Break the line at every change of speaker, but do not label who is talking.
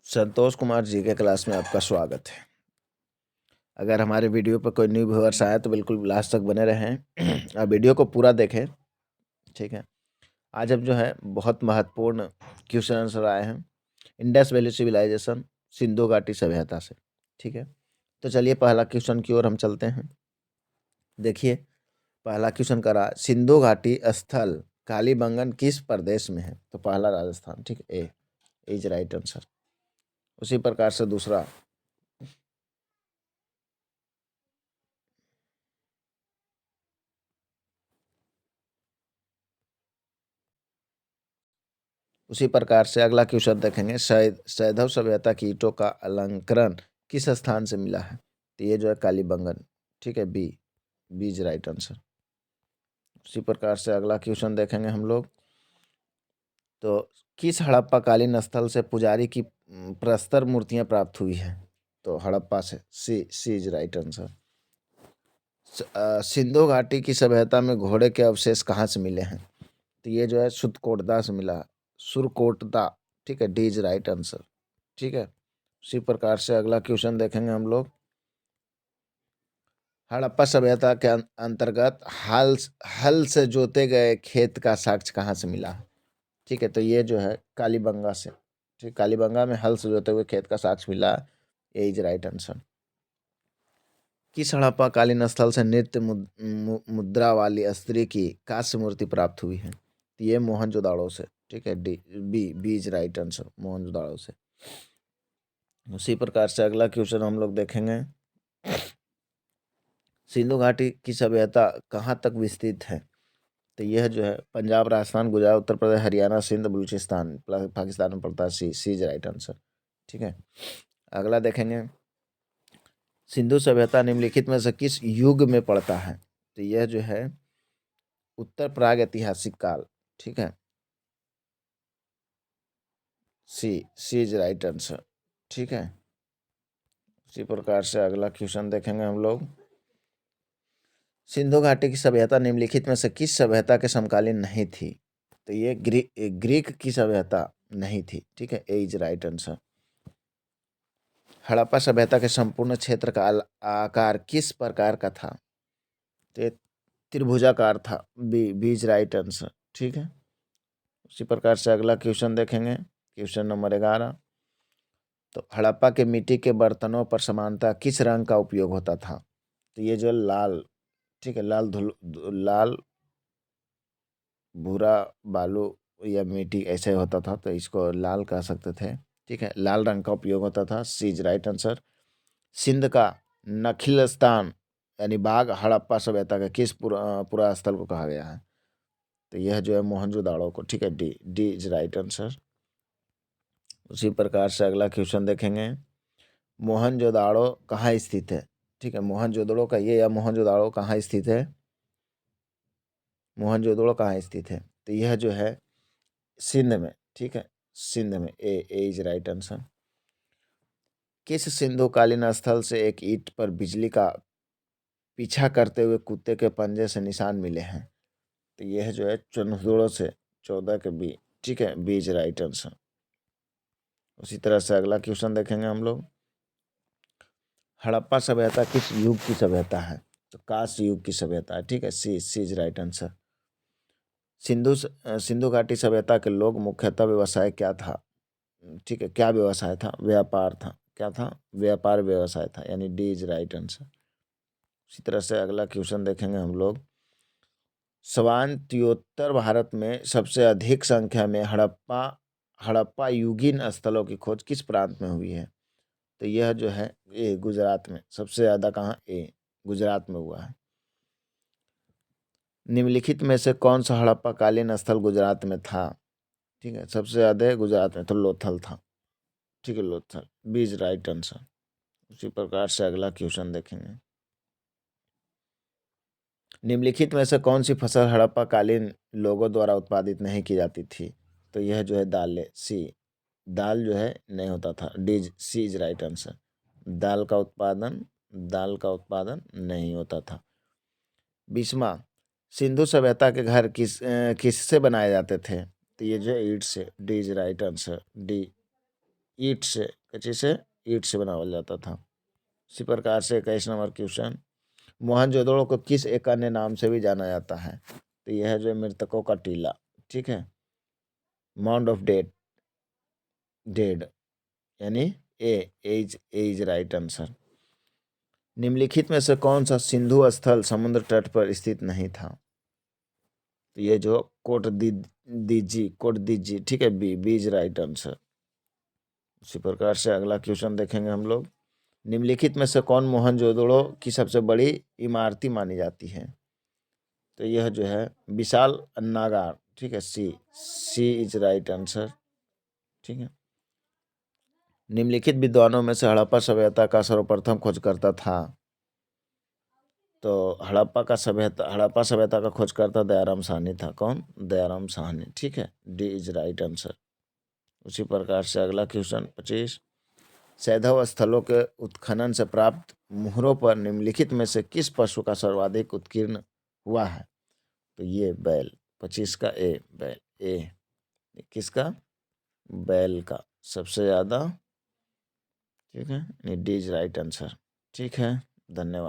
संतोष कुमार जी के क्लास में आपका स्वागत है। अगर हमारे वीडियो पर कोई न्यू व्यूअर्स आए तो बिल्कुल लास्ट तक बने रहें और वीडियो को पूरा देखें। ठीक है, आज हम जो है बहुत महत्वपूर्ण क्वेश्चन आंसर आए हैं इंडस वैली सिविलाइजेशन सिंधु घाटी सभ्यता से। ठीक है, तो चलिए पहला क्वेश्चन की ओर हम चलते हैं। देखिए, पहला क्वेश्चन करा सिंधु घाटी स्थल कालीबंगन किस प्रदेश में है? तो पहला राजस्थान। ठीक है, ए इज राइट आंसर। उसी प्रकार से दूसरा उसी प्रकार से अगला क्वेश्चन देखेंगे सैधव सभ्यता की ईंटों का अलंकरण किस स्थान से मिला है? तो ये जो है कालीबंगन। ठीक है, बी इज राइट आंसर। उसी प्रकार से अगला क्वेश्चन देखेंगे हम लोग। तो किस हड़प्पा कालीन स्थल से पुजारी की प्रस्तर मूर्तियां प्राप्त हुई है? तो हड़प्पा से, सी इज राइट आंसर। सिंधु घाटी की सभ्यता में घोड़े के अवशेष कहाँ से मिले हैं? तो ये जो है सुरकोटदा से मिला है, सुरकोटदा। ठीक है, डी इज राइट आंसर। ठीक है, उसी प्रकार से अगला क्वेश्चन देखेंगे हम लोग। हड़प्पा सभ्यता के अंतर्गत हल हल से जोते गए खेत का साक्ष्य कहाँ से मिला? ठीक है, तो ये जो है कालीबंगा से। ठीक, कालीबंगा में हल से जोते हुए खेत का साक्ष्य मिला। ए इज राइट आंसर। किस हड़प्पा कालीन स्थल से नृत्य मुद्रा वाली स्त्री की कांस्य मूर्ति प्राप्त हुई है? तो ये मोहनजोदाड़ो से। ठीक है, D B is right answer, Mohenjodaro से। उसी प्रकार से अगला क्वेश्चन हम लोग देखेंगे। सिंधु घाटी की सभ्यता कहाँ तक विस्तृत है? तो यह जो है पंजाब, राजस्थान, गुजरात, उत्तर प्रदेश, हरियाणा, सिंध, बलूचिस्तान, पाकिस्तान में पड़ता है। सी इज राइट आंसर। ठीक है, अगला देखेंगे। सिंधु सभ्यता निम्नलिखित में से किस युग में पड़ता है? तो यह जो है उत्तर प्राग ऐतिहासिक काल। ठीक है, सी इज राइट आंसर। ठीक है, उसी प्रकार से अगला क्वेश्चन देखेंगे हम लोग। सिंधु घाटी की सभ्यता निम्नलिखित में से किस सभ्यता के समकालीन नहीं थी? तो ये ग्रीक की सभ्यता नहीं थी। ठीक है, ए इज राइट आंसर। हड़प्पा सभ्यता के संपूर्ण क्षेत्र का आकार किस प्रकार का था? तो ये त्रिभुजाकार था। B is right answer. ठीक है, उसी प्रकार से अगला क्वेश्चन देखेंगे, क्वेश्चन नंबर 11। तो हड़प्पा के मिट्टी के बर्तनों पर सामान्यतः किस रंग का उपयोग होता था? तो ये जो लाल। ठीक है, लाल, भूरा, बालू या मिट्टी ऐसे होता था, तो इसको लाल कह सकते थे। ठीक है, लाल रंग का उपयोग होता था। सी इज राइट आंसर। सिंध का नखिलस्तान यानी बाघ हड़प्पा सभ्यता का किस पूरा स्थल को कहा गया है? तो यह जो है मोहनजोदाड़ो को। ठीक है, डी इज राइट आंसर। उसी प्रकार से अगला क्वेश्चन देखेंगे। मोहनजोदाड़ो कहाँ स्थित है? ठीक है, मोहनजोदड़ो का ये या मोहनजोदाड़ो कहाँ स्थित है? मोहनजोदड़ो कहाँ स्थित है? तो यह जो है सिंध में। ठीक है, सिंध में। ए इज राइट आंसर। किस सिंधुकालीन स्थल से एक ईंट पर बिजली का पीछा करते हुए कुत्ते के पंजे से निशान मिले हैं? तो यह जो है चंदोड़ो से 14 के बी। ठीक है, बी इज राइट आंसर। उसी तरह से अगला क्वेश्चन देखेंगे हम लोग। हड़प्पा सभ्यता किस युग की सभ्यता है? तो कांस्य युग की सभ्यता है। ठीक है, सी इज राइट आंसर। सिंधु घाटी सभ्यता के लोग मुख्यतः व्यवसाय क्या था? ठीक है, क्या व्यवसाय था? व्यापार था। क्या था? व्यापार व्यवसाय था, यानी डी इज राइट आंसर। इसी तरह से अगला क्वेश्चन देखेंगे हम लोग। स्वायत्तोत्तर भारत में सबसे अधिक संख्या में हड़प्पा युगीन स्थलों की खोज किस प्रांत में हुई है? तो यह जो है ए गुजरात में सबसे ज़्यादा। कहाँ? ए गुजरात में हुआ है। निम्नलिखित में से कौन सा हड़प्पा कालीन स्थल गुजरात में था? ठीक है, सबसे ज़्यादा गुजरात में तो लोथल था। ठीक है, Lothal, B is right answer. उसी प्रकार से अगला क्वेश्चन देखेंगे। निम्नलिखित में से कौन सी फसल हड़प्पा कालीन लोगों द्वारा उत्पादित नहीं की जाती थी? तो यह जो है दाल, सी दाल जो है नहीं होता था। सी इज राइट आंसर। दाल का उत्पादन नहीं होता था। 20वां, सिंधु सभ्यता के घर किससे बनाए जाते थे? तो ये जो है ईंट से। D is right answer. D ईंट से, कच्ची से ईंट से बनावल जाता था। इसी प्रकार से 21 नंबर क्वेश्चन, मोहनजोदड़ो को किस एक अन्य नाम से भी जाना जाता है? तो यह है जो है मृतकों का टीला, ठीक है, माउंड ऑफ डेड यानी ए इज राइट आंसर। निम्नलिखित में से कौन सा सिंधु स्थल समुद्र तट पर स्थित नहीं था? तो ये जो कोट दीजी, ठीक है, बी इज राइट आंसर। उसी प्रकार से अगला क्वेश्चन देखेंगे हम लोग, निम्नलिखित में से कौन मोहनजोदड़ो की सबसे बड़ी इमारती मानी जाती है? तो यह जो है विशाल अन्नागार, ठीक है, सी इज राइट आंसर, ठीक है। निम्नलिखित विद्वानों में से हड़प्पा सभ्यता का सर्वप्रथम खोजकर्ता था? तो हड़प्पा सभ्यता का खोजकर्ता दयाराम साहनी था। कौन? दयाराम साहनी, ठीक है, डी इज राइट आंसर। उसी प्रकार से अगला क्वेश्चन 25, सैंधव स्थलों के उत्खनन से प्राप्त मुहरों पर निम्नलिखित में से किस पशु का सर्वाधिक उत्कीर्ण हुआ है? तो ये बैल, 25 का ए, बैल ए, किसका? बैल का सबसे ज्यादा, ठीक है, डी इज राइट आंसर, ठीक है, धन्यवाद।